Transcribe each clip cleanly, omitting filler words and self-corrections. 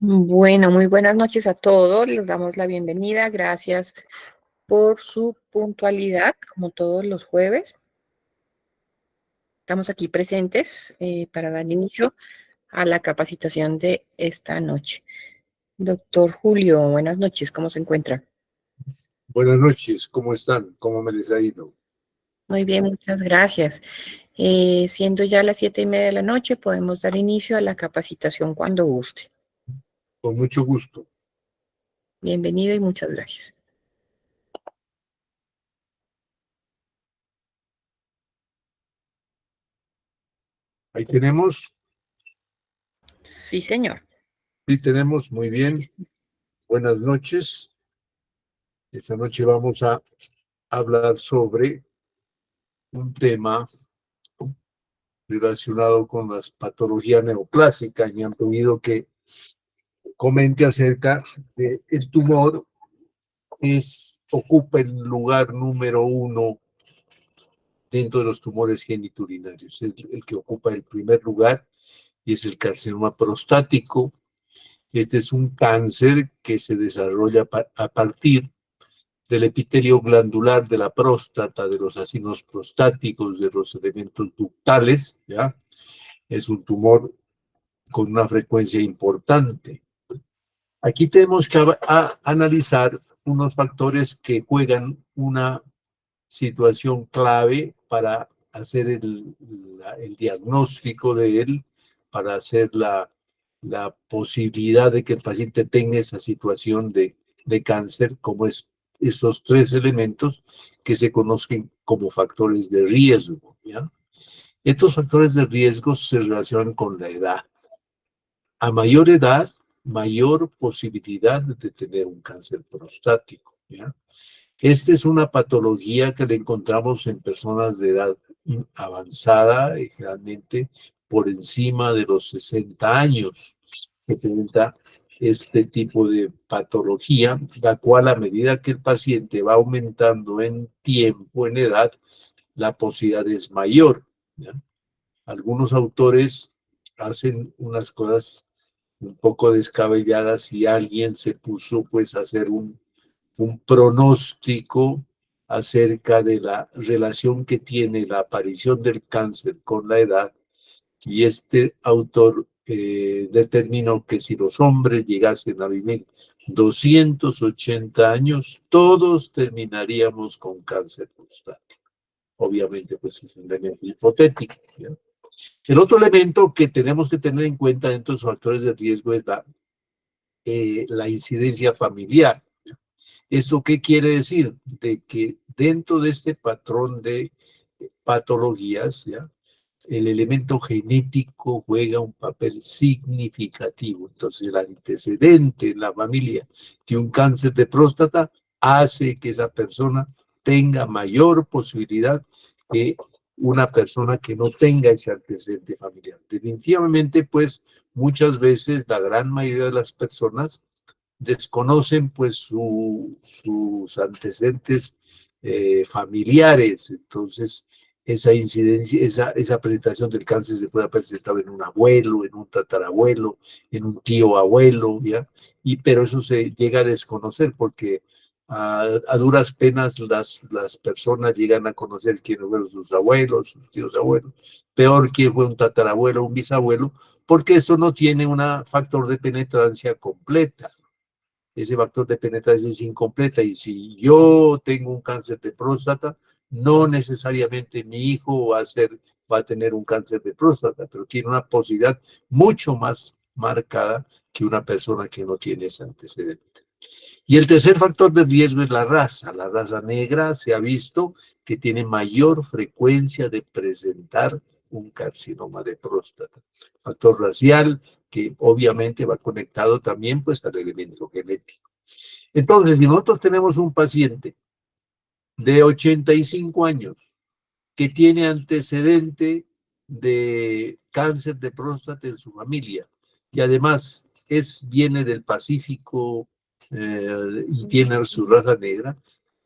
Bueno, muy buenas noches a todos. Les damos la bienvenida. Gracias por su puntualidad, como todos los jueves. Estamos aquí presentes para dar inicio a la capacitación de esta noche. Doctor Julio, buenas noches. ¿Cómo se encuentra? Buenas noches, ¿cómo están? ¿Cómo me les ha ido? Muy bien, muchas gracias. Siendo ya las 7:30 de la noche, podemos dar inicio a la capacitación cuando guste. Con mucho gusto. Bienvenido y muchas gracias. Ahí tenemos. Sí, señor. Sí, tenemos, muy bien. Buenas noches. Esta noche vamos a hablar sobre un tema relacionado con las patologías neoplásicas y han pedido que comente acerca del tumor que ocupa el lugar número 1 dentro de los tumores geniturinarios. Es el que ocupa el primer lugar y es el carcinoma prostático. Este es un cáncer que se desarrolla a partir del epitelio glandular de la próstata, de los acinos prostáticos, de los elementos ductales, ¿ya? Es un tumor con una frecuencia importante. Aquí tenemos que analizar unos factores que juegan una situación clave para hacer el diagnóstico de él, para hacer la posibilidad de que el paciente tenga esa situación de cáncer, como es esos 3 elementos que se conocen como factores de riesgo, ¿ya? Estos factores de riesgo se relacionan con la edad. A mayor edad, mayor posibilidad de tener un cáncer prostático, ¿ya? Esta es una patología que le encontramos en personas de edad avanzada, generalmente por encima de los 60 años. Se presenta este tipo de patología, la cual a medida que el paciente va aumentando en tiempo, en edad, la posibilidad es mayor, ¿ya? Algunos autores hacen unas cosas un poco descabelladas y alguien se puso pues a hacer un pronóstico acerca de la relación que tiene la aparición del cáncer con la edad, y este autor determinó que si los hombres llegasen a vivir 280 años, todos terminaríamos con cáncer prostático. Obviamente, pues es un elemento hipotético, ¿ya? El otro elemento que tenemos que tener en cuenta dentro de los factores de riesgo es la incidencia familiar. ¿Esto qué quiere decir? De que dentro de este patrón de patologías, ¿ya?, el elemento genético juega un papel significativo. Entonces, el antecedente en la familia de un cáncer de próstata hace que esa persona tenga mayor posibilidad que una persona que no tenga ese antecedente familiar. Definitivamente, pues, muchas veces la gran mayoría de las personas desconocen pues sus antecedentes familiares. Entonces, esa incidencia, esa presentación del cáncer se puede presentar en un abuelo, en un tatarabuelo, en un tío abuelo, ¿ya? Pero eso se llega a desconocer porque a duras penas las personas llegan a conocer quiénes fueron sus abuelos, sus tíos abuelos, peor quién fue un tatarabuelo, un bisabuelo, porque esto no tiene un factor de penetrancia completa. Ese factor de penetración es incompleta, y si yo tengo un cáncer de próstata, no necesariamente mi hijo va a tener un cáncer de próstata, pero tiene una posibilidad mucho más marcada que una persona que no tiene ese antecedente. Y el tercer factor de riesgo es la raza. La raza negra se ha visto que tiene mayor frecuencia de presentar un carcinoma de próstata. Factor racial que obviamente va conectado también pues al elemento genético. Entonces, si nosotros tenemos un paciente de 85 años que tiene antecedente de cáncer de próstata en su familia y además viene del Pacífico y tiene su raza negra,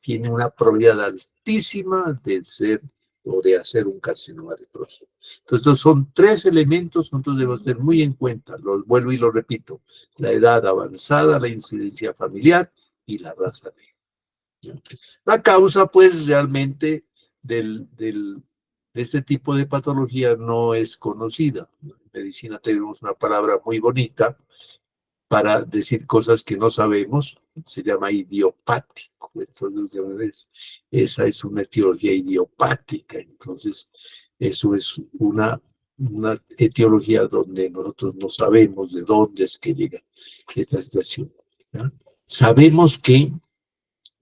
tiene una probabilidad altísima de ser o de hacer un carcinoma de próstata. Entonces, estos son tres elementos que nosotros debemos tener muy en cuenta. Los vuelvo y lo repito: la edad avanzada, la incidencia familiar y la raza negra. La causa, pues, realmente de este tipo de patología no es conocida. En medicina tenemos una palabra muy bonita para decir cosas que no sabemos, se llama idiopático. Entonces, esa es una etiología idiopática. Entonces, eso es una etiología donde nosotros no sabemos de dónde es que llega esta situación, ¿ya? Sabemos que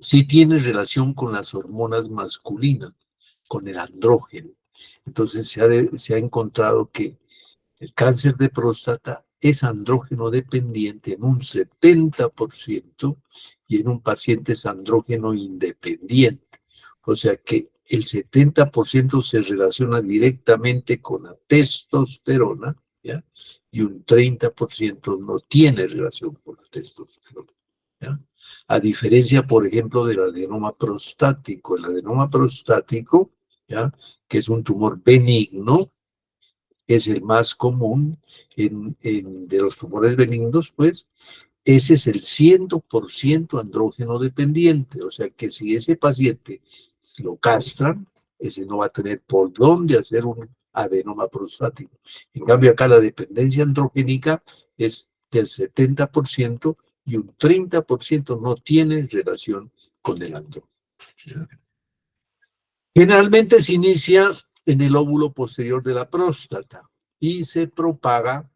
sí tiene relación con las hormonas masculinas, con el andrógeno. Entonces se ha encontrado que el cáncer de próstata es andrógeno dependiente en un 70% y en un paciente es andrógeno independiente. O sea que el 70% se relaciona directamente con la testosterona, ¿ya? Y un 30% no tiene relación con la testosterona, ¿ya? A diferencia, por ejemplo, del adenoma prostático. El adenoma prostático, ¿ya?, que es un tumor benigno, es el más común de los tumores benignos, pues, ese es el 100% andrógeno dependiente. O sea que si ese paciente lo castran, ese no va a tener por dónde hacer un adenoma prostático. En cambio, acá la dependencia androgénica es del 70% y un 30% no tiene relación con el andrógeno. Generalmente se inicia en el óvulo posterior de la próstata y se propaga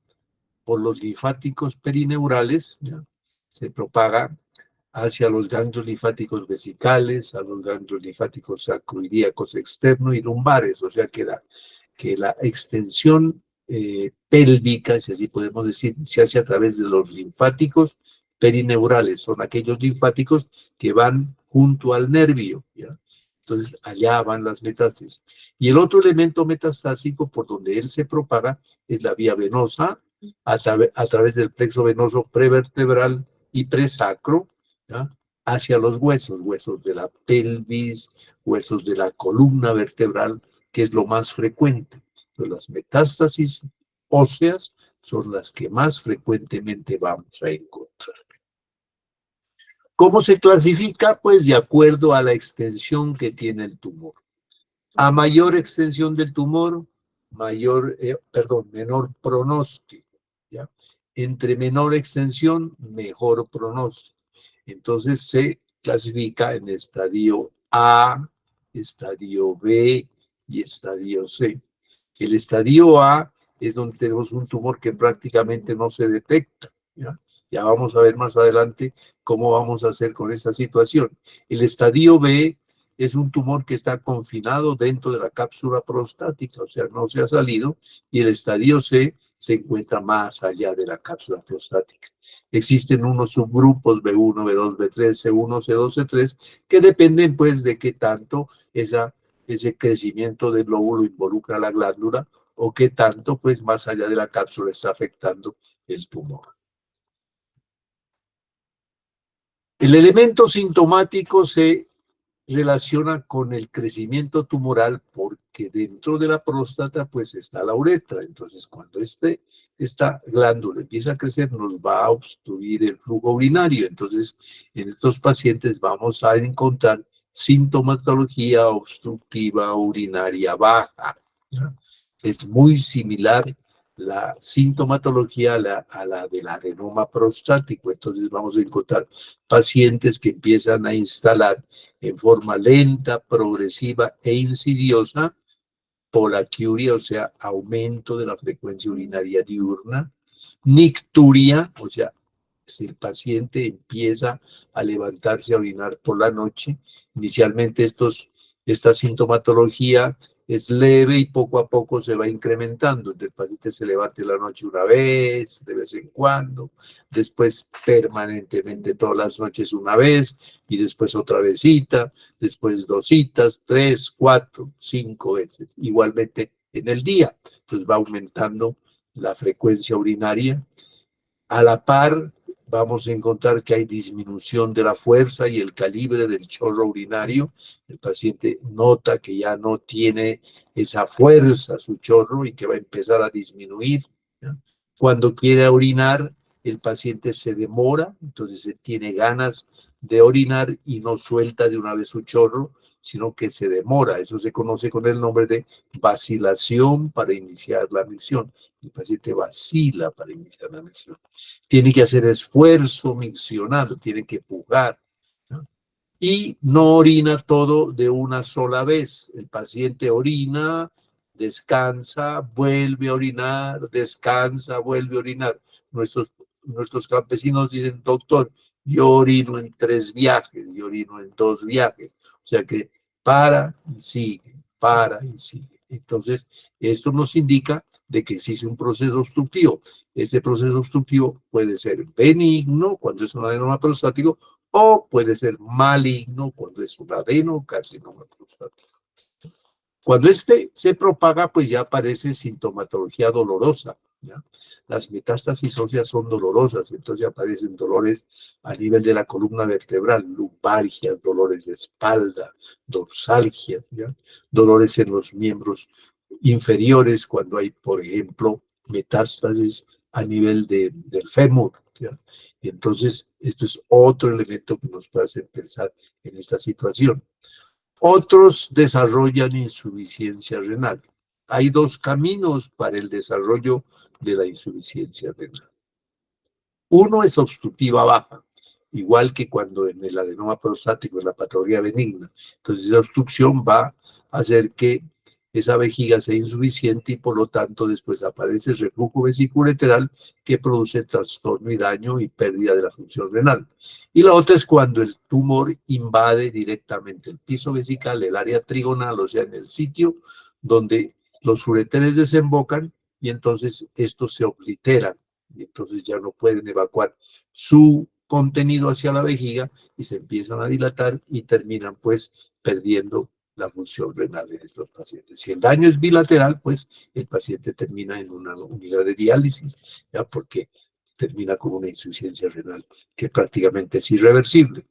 por los linfáticos perineurales, ¿ya? Se propaga hacia los ganglios linfáticos vesicales, a los ganglios linfáticos sacroiliacos externos y lumbares. O sea que la extensión pélvica, si así podemos decir, se hace a través de los linfáticos perineurales. Son aquellos linfáticos que van junto al nervio, ¿ya? Entonces, allá van las metástasis. Y el otro elemento metastásico por donde él se propaga es la vía venosa, a través del plexo venoso prevertebral y presacro, ¿ya?, hacia los huesos de la pelvis, huesos de la columna vertebral, que es lo más frecuente. Entonces, las metástasis óseas son las que más frecuentemente vamos a encontrar. ¿Cómo se clasifica? Pues de acuerdo a la extensión que tiene el tumor. A mayor extensión del tumor, menor pronóstico, ¿ya? Entre menor extensión, mejor pronóstico. Entonces se clasifica en estadio A, estadio B y estadio C. El estadio A es donde tenemos un tumor que prácticamente no se detecta, ¿ya? Ya vamos a ver más adelante cómo vamos a hacer con esta situación. El estadio B es un tumor que está confinado dentro de la cápsula prostática, o sea, no se ha salido, y el estadio C se encuentra más allá de la cápsula prostática. Existen unos subgrupos B1, B2, B3, C1, C2, C3, que dependen pues de qué tanto ese crecimiento del lóbulo involucra la glándula o qué tanto pues más allá de la cápsula está afectando el tumor. El elemento sintomático se relaciona con el crecimiento tumoral porque dentro de la próstata pues está la uretra. Entonces cuando esta glándula empieza a crecer nos va a obstruir el flujo urinario. Entonces en estos pacientes vamos a encontrar sintomatología obstructiva urinaria baja, ¿ya? Es muy similar la sintomatología a la del adenoma prostático. Entonces vamos a encontrar pacientes que empiezan a instalar en forma lenta, progresiva e insidiosa polaquiuria, o sea, aumento de la frecuencia urinaria diurna, nicturia, o sea, si el paciente empieza a levantarse a orinar por la noche, inicialmente esta sintomatología es leve y poco a poco se va incrementando. El paciente se levanta en la noche una vez, de vez en cuando, después permanentemente todas las noches una vez, y después otra vezcita, después dos citas, 3, 4, 5 veces. Igualmente en el día, entonces va aumentando la frecuencia urinaria. A la par, vamos a encontrar que hay disminución de la fuerza y el calibre del chorro urinario. El paciente nota que ya no tiene esa fuerza su chorro y que va a empezar a disminuir, ¿ya? Cuando quiere orinar, el paciente se demora, entonces se tiene ganas de orinar y no suelta de una vez su chorro, sino que se demora. Eso se conoce con el nombre de vacilación para iniciar la micción. El paciente vacila para iniciar la micción. Tiene que hacer esfuerzo miccional, tiene que pujar, ¿no? Y no orina todo de una sola vez. El paciente orina, descansa, vuelve a orinar, descansa, vuelve a orinar. Nuestros campesinos dicen, doctor, yo orino en 3 viajes, yo orino en 2 viajes. O sea que para y sigue, para y sigue. Entonces, esto nos indica de que existe un proceso obstructivo. Este proceso obstructivo puede ser benigno cuando es un adenoma prostático o puede ser maligno cuando es un adenocarcinoma prostático. Cuando este se propaga, pues ya aparece sintomatología dolorosa, ¿ya? Las metástasis óseas son dolorosas, entonces aparecen dolores a nivel de la columna vertebral, lumbalgias, dolores de espalda, dorsalgia, ¿ya? Dolores en los miembros inferiores cuando hay, por ejemplo, metástasis a nivel del fémur, ¿ya? Y entonces, esto es otro elemento que nos puede hacer pensar en esta situación. Otros desarrollan insuficiencia renal. Hay 2 caminos para el desarrollo de la insuficiencia renal. Uno es obstructiva baja, igual que cuando en el adenoma prostático es la patología benigna. Entonces, la obstrucción va a hacer que esa vejiga sea insuficiente y por lo tanto después aparece el reflujo vesiculolateral que produce trastorno y daño y pérdida de la función renal. Y la otra es cuando el tumor invade directamente el piso vesical, el área trigonal, o sea, en el sitio donde los ureteres desembocan y entonces estos se obliteran y entonces ya no pueden evacuar su contenido hacia la vejiga y se empiezan a dilatar y terminan pues perdiendo la función renal en estos pacientes. Si el daño es bilateral, pues el paciente termina en una unidad de diálisis, ¿ya? Porque termina con una insuficiencia renal que prácticamente es irreversible.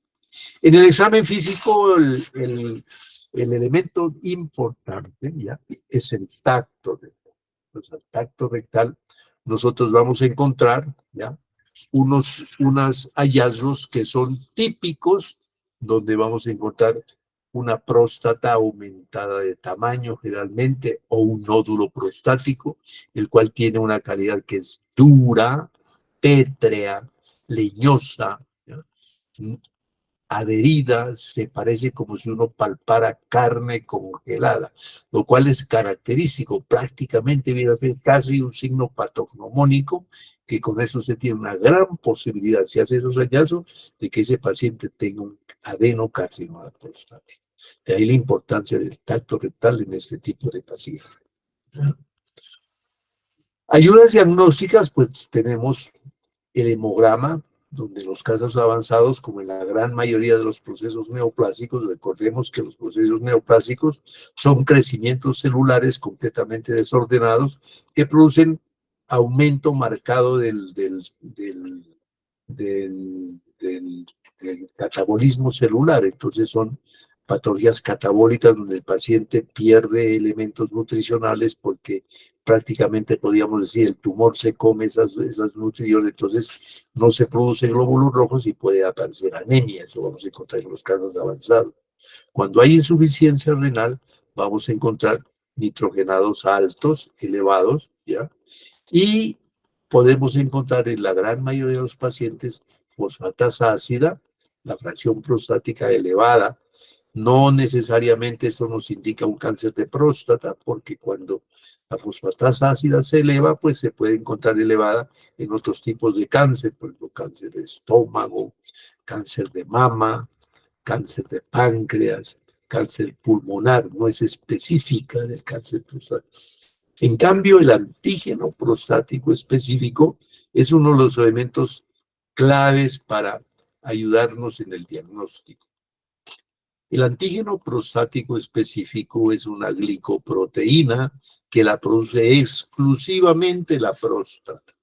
En el examen físico, el elemento importante, ¿ya?, es el tacto rectal. Entonces, el tacto rectal, nosotros vamos a encontrar, ¿ya?, unos hallazgos que son típicos, donde vamos a encontrar una próstata aumentada de tamaño generalmente, o un nódulo prostático, el cual tiene una calidad que es dura, pétrea, leñosa, ¿ya?, adherida, se parece como si uno palpara carne congelada, lo cual es característico, prácticamente viene a ser casi un signo patognomónico, que con eso se tiene una gran posibilidad, si hace esos hallazgos, de que ese paciente tenga un adenocarcinoma prostático. De ahí la importancia del tacto rectal en este tipo de pacientes. Ayudas diagnósticas, pues tenemos el hemograma, donde los casos avanzados, como en la gran mayoría de los procesos neoplásicos, recordemos que los procesos neoplásicos son crecimientos celulares completamente desordenados que producen aumento marcado del catabolismo celular. Entonces son patologías catabólicas donde el paciente pierde elementos nutricionales porque prácticamente podríamos decir el tumor se come esas nutriciones, entonces no se producen glóbulos rojos y puede aparecer anemia. Eso vamos a encontrar en los casos avanzados. Cuando hay insuficiencia renal, vamos a encontrar nitrogenados altos, elevados, ¿ya? Y podemos encontrar en la gran mayoría de los pacientes fosfatasa ácida, la fracción prostática elevada. No necesariamente esto nos indica un cáncer de próstata, porque cuando la fosfatasa ácida se eleva, pues se puede encontrar elevada en otros tipos de cáncer, por ejemplo, cáncer de estómago, cáncer de mama, cáncer de páncreas, cáncer pulmonar, no es específica del cáncer prostático. En cambio, el antígeno prostático específico es uno de los elementos claves para ayudarnos en el diagnóstico. El antígeno prostático específico es una glicoproteína que la produce exclusivamente la próstata.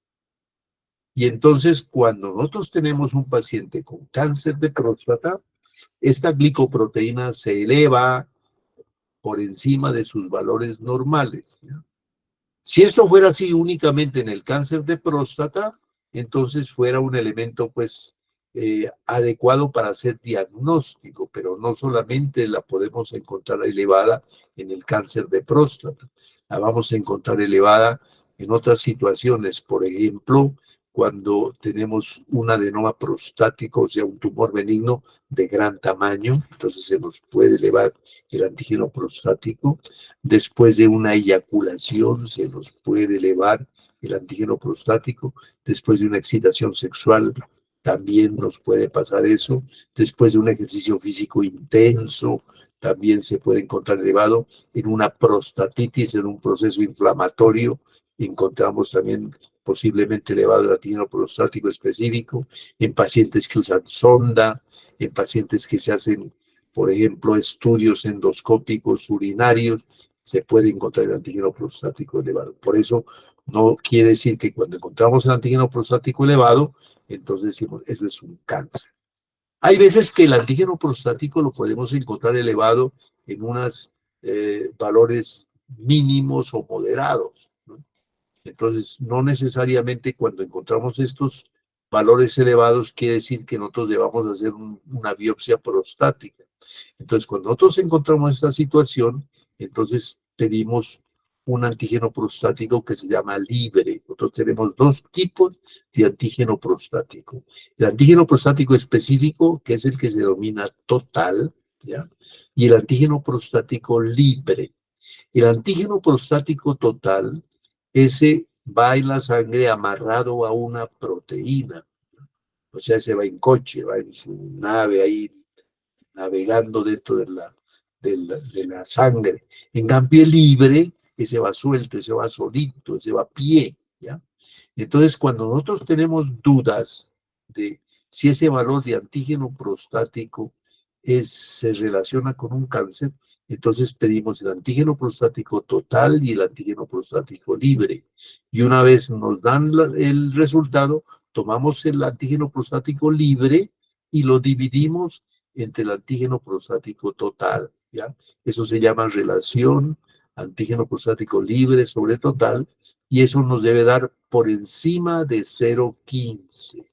Y entonces, cuando nosotros tenemos un paciente con cáncer de próstata, esta glicoproteína se eleva por encima de sus valores normales, ¿ya? Si esto fuera así únicamente en el cáncer de próstata, entonces fuera un elemento pues adecuado para hacer diagnóstico, pero no solamente la podemos encontrar elevada en el cáncer de próstata, la vamos a encontrar elevada en otras situaciones, por ejemplo, cuando tenemos un adenoma prostático, o sea, un tumor benigno de gran tamaño, entonces se nos puede elevar el antígeno prostático. Después de una eyaculación se nos puede elevar el antígeno prostático. Después de una excitación sexual también nos puede pasar eso. Después de un ejercicio físico intenso también se puede encontrar elevado. En una prostatitis, en un proceso inflamatorio, encontramos también posiblemente elevado el antígeno prostático específico. En pacientes que usan sonda, en pacientes que se hacen, por ejemplo, estudios endoscópicos urinarios, se puede encontrar el antígeno prostático elevado. Por eso no quiere decir que cuando encontramos el antígeno prostático elevado, entonces decimos, eso es un cáncer. Hay veces que el antígeno prostático lo podemos encontrar elevado en unos valores mínimos o moderados, ¿no? Entonces, no necesariamente cuando encontramos estos valores elevados quiere decir que nosotros debamos hacer una biopsia prostática. Entonces, cuando nosotros encontramos esta situación, entonces pedimos un antígeno prostático que se llama libre. Nosotros tenemos dos tipos de antígeno prostático. El antígeno prostático específico, que es el que se denomina total, ¿ya? Y el antígeno prostático libre. El antígeno prostático total, ese va en la sangre amarrado a una proteína. O sea, se va en coche, va en su nave ahí navegando dentro de la sangre. En cambio, el libre, ese va suelto, ese va solito, ese va a pie, ¿ya? Entonces, cuando nosotros tenemos dudas de si ese valor de antígeno prostático se relaciona con un cáncer, entonces pedimos el antígeno prostático total y el antígeno prostático libre. Y una vez nos dan el resultado, tomamos el antígeno prostático libre y lo dividimos entre el antígeno prostático total, ¿ya? Eso se llama relación antígeno prostático libre sobre total, y eso nos debe dar por encima de 0,15.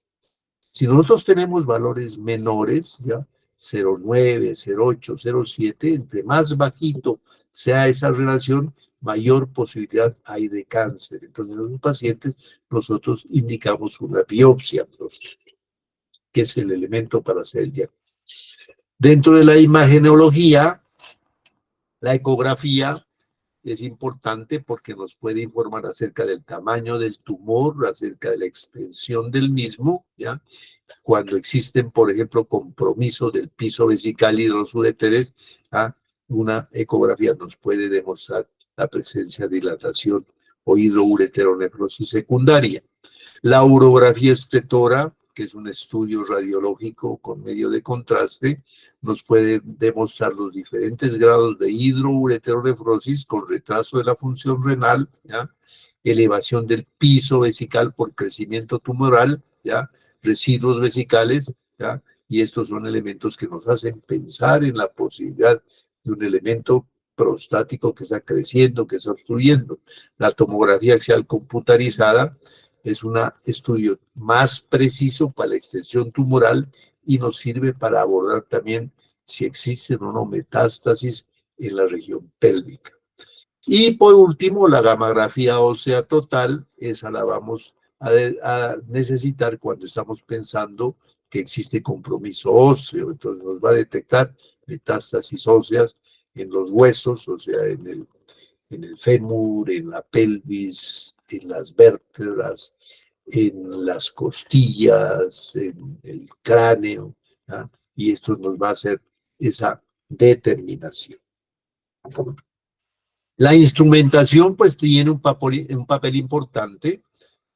Si nosotros tenemos valores menores, ¿ya? 0,9, 0,8, 0,7, entre más bajito sea esa relación, mayor posibilidad hay de cáncer. Entonces, en los pacientes, nosotros indicamos una biopsia prostática, que es el elemento para hacer el diagnóstico. Dentro de la imagenología, la ecografía es importante porque nos puede informar acerca del tamaño del tumor, acerca de la extensión del mismo, ¿ya? Cuando existen, por ejemplo, compromisos del piso vesical y de los uréteres, ¿ah? Una ecografía nos puede demostrar la presencia de dilatación o hidroureteronefrosis secundaria. La urografía excretora, que es un estudio radiológico con medio de contraste, nos puede demostrar los diferentes grados de hidroureteronefrosis con retraso de la función renal, ¿ya? Elevación del piso vesical por crecimiento tumoral, ¿ya? Residuos vesicales, ¿ya? y estos son elementos que nos hacen pensar en la posibilidad de un elemento prostático que está creciendo, que está obstruyendo. La tomografía axial computarizada es un estudio más preciso para la extensión tumoral y nos sirve para abordar también si existen o no metástasis en la región pélvica. Y por último, la gamografía ósea total, esa la vamos a necesitar cuando estamos pensando que existe compromiso óseo, entonces nos va a detectar metástasis óseas en los huesos, o sea, en el fémur, en la pelvis, en las vértebras, en las costillas, en el cráneo, ¿ah? Y esto nos va a hacer esa determinación. La instrumentación pues tiene un papel importante,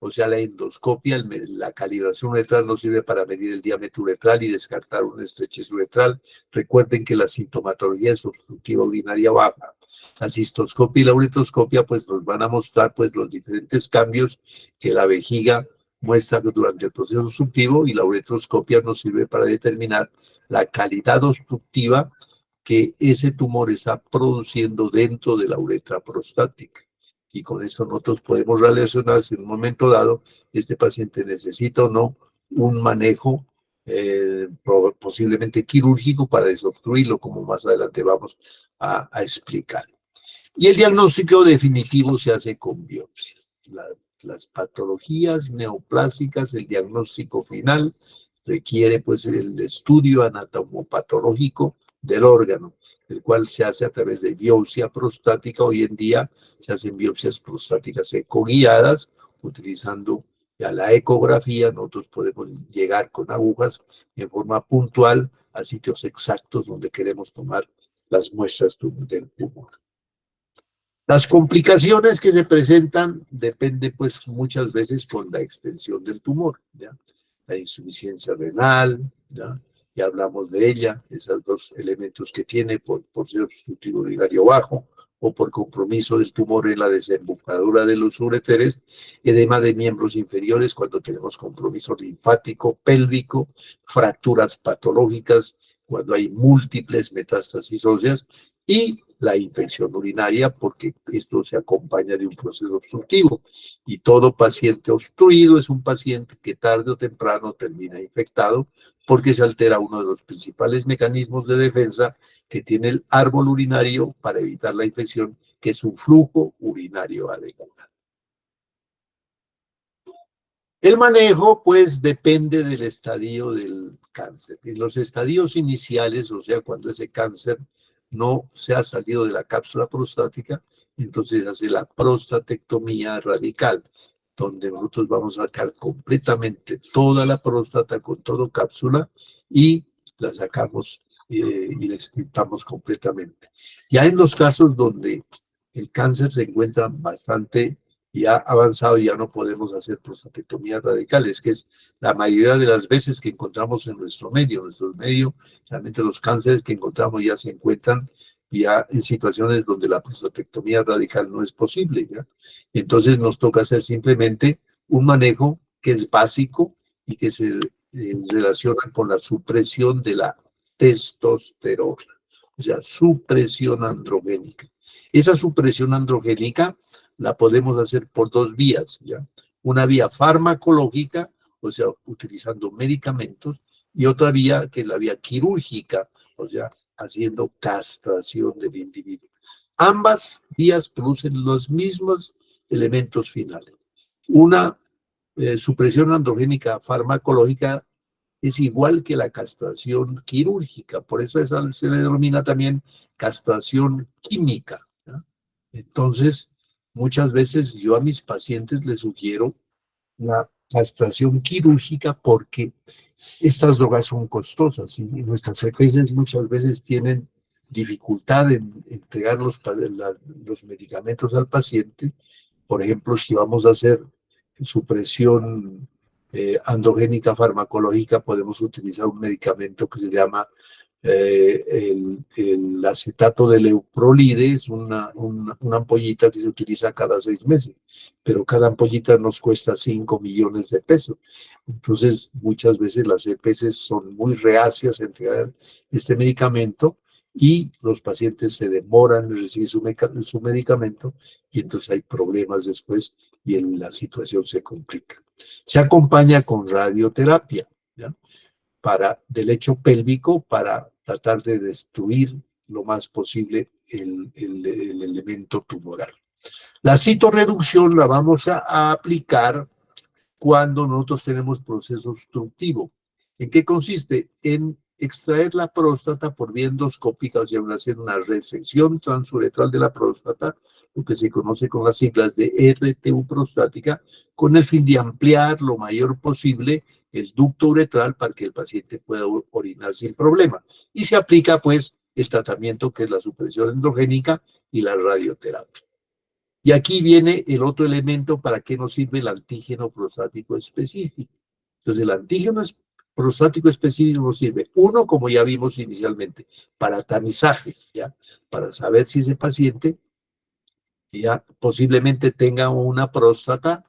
o sea, la endoscopia, la calibración uretral nos sirve para medir el diámetro uretral y descartar una estrechez uretral. Recuerden que la sintomatología es obstructiva urinaria baja. La cistoscopia y la uretroscopia pues nos van a mostrar pues los diferentes cambios que la vejiga muestra durante el proceso obstructivo, y la uretroscopia nos sirve para determinar la calidad obstructiva que ese tumor está produciendo dentro de la uretra prostática. Y con esto nosotros podemos relacionar si en un momento dado este paciente necesita o no un manejo posiblemente quirúrgico para desobstruirlo, como más adelante vamos a explicar. Y el diagnóstico definitivo se hace con biopsia. Las patologías neoplásicas, el diagnóstico final requiere pues el estudio anatomopatológico del órgano, el cual se hace a través de biopsia prostática. Hoy en día se hacen biopsias prostáticas ecoguiadas, utilizando ya la ecografía. Nosotros podemos llegar con agujas en forma puntual a sitios exactos donde queremos tomar las muestras del tumor. Las complicaciones que se presentan dependen pues muchas veces con la extensión del tumor, ¿ya? La insuficiencia renal, ¿ya? Ya hablamos de ella, esos dos elementos que tiene por ser obstructivo urinario bajo o por compromiso del tumor en la desembocadura de los uréteres, edema de miembros inferiores cuando tenemos compromiso linfático, pélvico, fracturas patológicas, cuando hay múltiples metástasis óseas, y la infección urinaria, porque esto se acompaña de un proceso obstructivo. Y todo paciente obstruido es un paciente que tarde o temprano termina infectado, porque se altera uno de los principales mecanismos de defensa que tiene el árbol urinario para evitar la infección, que es un flujo urinario adecuado. El manejo, pues, depende del estadio del cáncer. En los estadios iniciales, o sea, cuando ese cáncer no se ha salido de la cápsula prostática, entonces hace la prostatectomía radical, donde nosotros vamos a sacar completamente toda la próstata con todo cápsula y la sacamos y la extirpamos completamente. Ya en los casos donde el cáncer se encuentra bastante ya avanzado, ya no podemos hacer prostatectomías radicales, que es la mayoría de las veces que encontramos en nuestro medio. Realmente los cánceres que encontramos ya se encuentran ya en situaciones donde la prostatectomía radical no es posible, ¿ya? Entonces nos toca hacer simplemente un manejo que es básico y que se relaciona con la supresión de la testosterona, o sea, supresión androgénica. Esa supresión androgénica la podemos hacer por dos vías, ¿ya? Una vía farmacológica, o sea, utilizando medicamentos, y otra vía que es la vía quirúrgica, o sea, haciendo castración del individuo. Ambas vías producen los mismos elementos finales. Una supresión androgénica farmacológica es igual que la castración quirúrgica, por eso esa se le denomina también castración química, ¿ya? Entonces, muchas veces yo a mis pacientes les sugiero la castración quirúrgica porque estas drogas son costosas y nuestras EPS muchas veces tienen dificultad en entregar los medicamentos al paciente. Por ejemplo, si vamos a hacer supresión androgénica farmacológica, podemos utilizar un medicamento que se llama El acetato de leuprolide es una ampollita que se utiliza cada 6 meses, pero cada ampollita nos cuesta 5 millones de pesos. Entonces, muchas veces las EPS son muy reacias a entregar este medicamento y los pacientes se demoran en recibir su medicamento y entonces hay problemas después y la situación se complica. Se acompaña con radioterapia, ¿ya? Del lecho pélvico para tratar de destruir lo más posible el elemento tumoral. La citorreducción la vamos a aplicar cuando nosotros tenemos proceso obstructivo. ¿En qué consiste? En extraer la próstata por vía endoscópica, o sea, hacer una resección transuretral de la próstata, lo que se conoce con las siglas de RTU prostática, con el fin de ampliar lo mayor posible el ducto uretral para que el paciente pueda orinar sin problema. Y se aplica, pues, el tratamiento que es la supresión androgénica y la radioterapia. Y aquí viene el otro elemento para qué nos sirve el antígeno prostático específico. Entonces, el antígeno prostático específico nos sirve, uno, como ya vimos inicialmente, para tamizaje, ¿ya? Para saber si ese paciente ya posiblemente tenga una próstata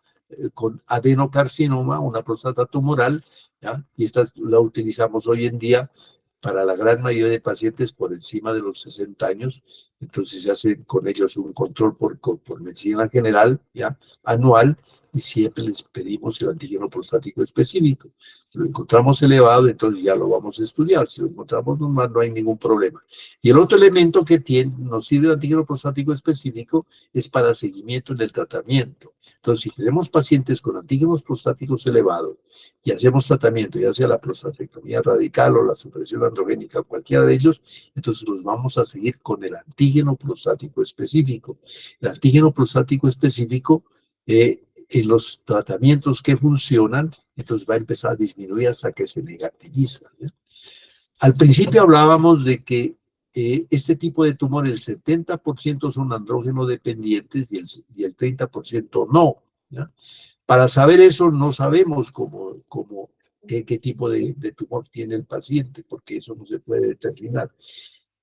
con adenocarcinoma, una próstata tumoral, ¿ya? Y esta la utilizamos hoy en día para la gran mayoría de pacientes por encima de los 60 años, entonces se hace con ellos un control por medicina general, ¿ya? Anual, y siempre les pedimos el antígeno prostático específico. Si lo encontramos elevado, entonces ya lo vamos a estudiar. Si lo encontramos normal, no hay ningún problema. Y el otro elemento que nos sirve el antígeno prostático específico es para seguimiento en el tratamiento. Entonces, si tenemos pacientes con antígenos prostáticos elevados y hacemos tratamiento, ya sea la prostatectomía radical o la supresión androgénica, cualquiera de ellos, entonces los vamos a seguir con el antígeno prostático específico. El antígeno prostático específico, en los tratamientos que funcionan, entonces va a empezar a disminuir hasta que se negativiza, ¿ya? Al principio hablábamos de que este tipo de tumor, el 70% son andrógeno dependientes y el 30% no, ¿ya? Para saber eso no sabemos qué tipo de tumor tiene el paciente, porque eso no se puede determinar.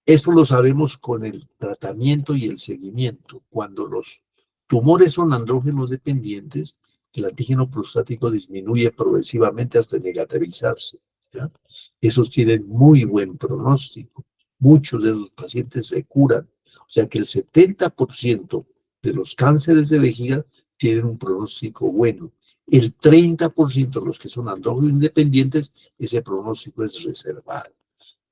Eso lo sabemos con el tratamiento y el seguimiento. Cuando los tumores son andrógenos dependientes, el antígeno prostático disminuye progresivamente hasta negativizarse, ¿ya? Esos tienen muy buen pronóstico. Muchos de los pacientes se curan. O sea que el 70% de los cánceres de vejiga tienen un pronóstico bueno. El 30% de los que son andrógenos independientes, ese pronóstico es reservado,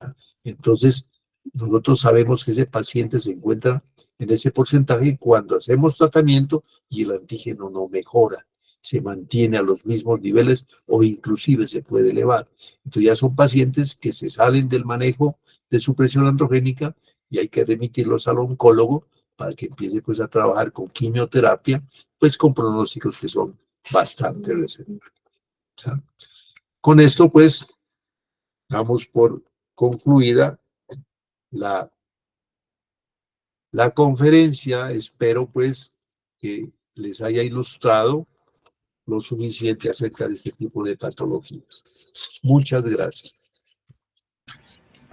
¿ya? Entonces, nosotros sabemos que ese paciente se encuentra en ese porcentaje cuando hacemos tratamiento y el antígeno no mejora, se mantiene a los mismos niveles o inclusive se puede elevar. Entonces ya son pacientes que se salen del manejo de supresión androgénica y hay que remitirlos al oncólogo para que empiece pues a trabajar con quimioterapia, pues con pronósticos que son bastante reservados. ¿Ya? Con esto pues damos por concluida la conferencia. Espero pues que les haya ilustrado lo suficiente acerca de este tipo de patologías. Muchas gracias.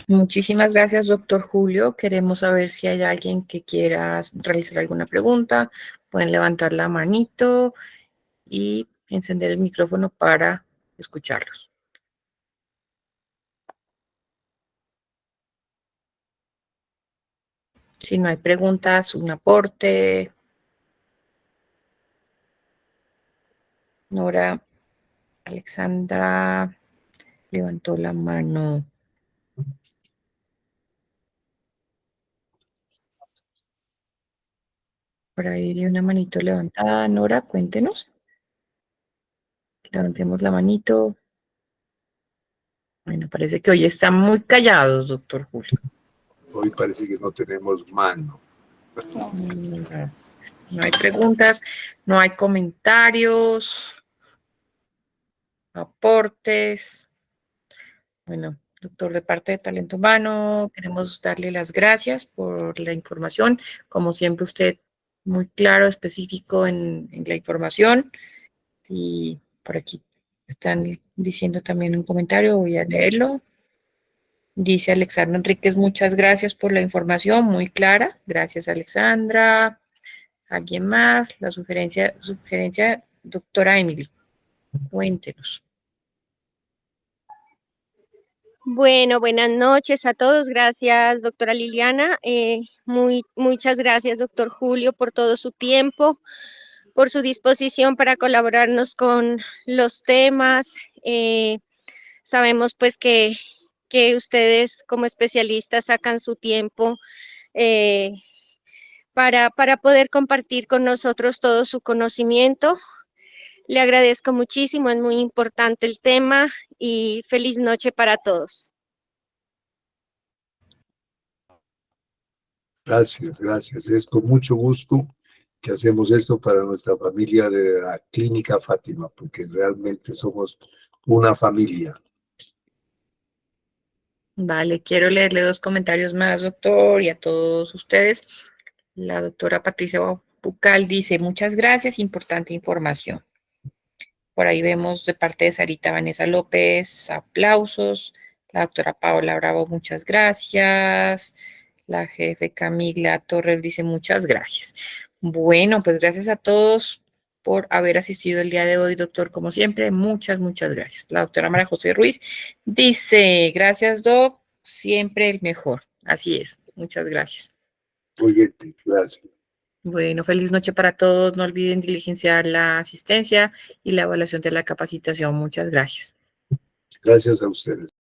Muchísimas gracias, doctor Julio. Queremos saber si hay alguien que quiera realizar alguna pregunta. Pueden levantar la manito y encender el micrófono para escucharlos. Si no hay preguntas, un aporte. Nora, Alexandra levantó la mano. Por ahí hay una manito levantada. Nora, cuéntenos. Levantemos la manito. Bueno, parece que hoy están muy callados, doctor Julio. Hoy parece que no tenemos mano. No hay preguntas, no hay comentarios, aportes. Bueno, doctor, de parte de Talento Humano, queremos darle las gracias por la información. Como siempre, usted muy claro, específico en la información. Y por aquí están diciendo también un comentario, voy a leerlo. Dice Alexandra Enríquez, muchas gracias por la información, muy clara. Gracias, Alexandra. ¿Alguien más? La sugerencia, doctora Emily, cuéntenos. Bueno, buenas noches a todos. Gracias, doctora Liliana. Muchas gracias, doctor Julio, por todo su tiempo, por su disposición para colaborarnos con los temas. Sabemos pues que ustedes como especialistas sacan su tiempo eh, para poder compartir con nosotros todo su conocimiento. Le agradezco muchísimo, es muy importante el tema y feliz noche para todos. Gracias, gracias. Es con mucho gusto que hacemos esto para nuestra familia de la Clínica Fátima, porque realmente somos una familia. Vale, quiero leerle 2 comentarios más, doctor, y a todos ustedes. La doctora Patricia Bucal dice, muchas gracias, importante información. Por ahí vemos de parte de Sarita Vanessa López, aplausos. La doctora Paola Bravo, muchas gracias. La jefe Camila Torres dice, muchas gracias. Bueno, pues gracias a todos por haber asistido el día de hoy, doctor, como siempre, muchas gracias. La doctora María José Ruiz dice, gracias, doc, siempre el mejor. Así es, muchas gracias. Muy bien, gracias. Bueno, feliz noche para todos. No olviden diligenciar la asistencia y la evaluación de la capacitación. Muchas gracias. Gracias a ustedes.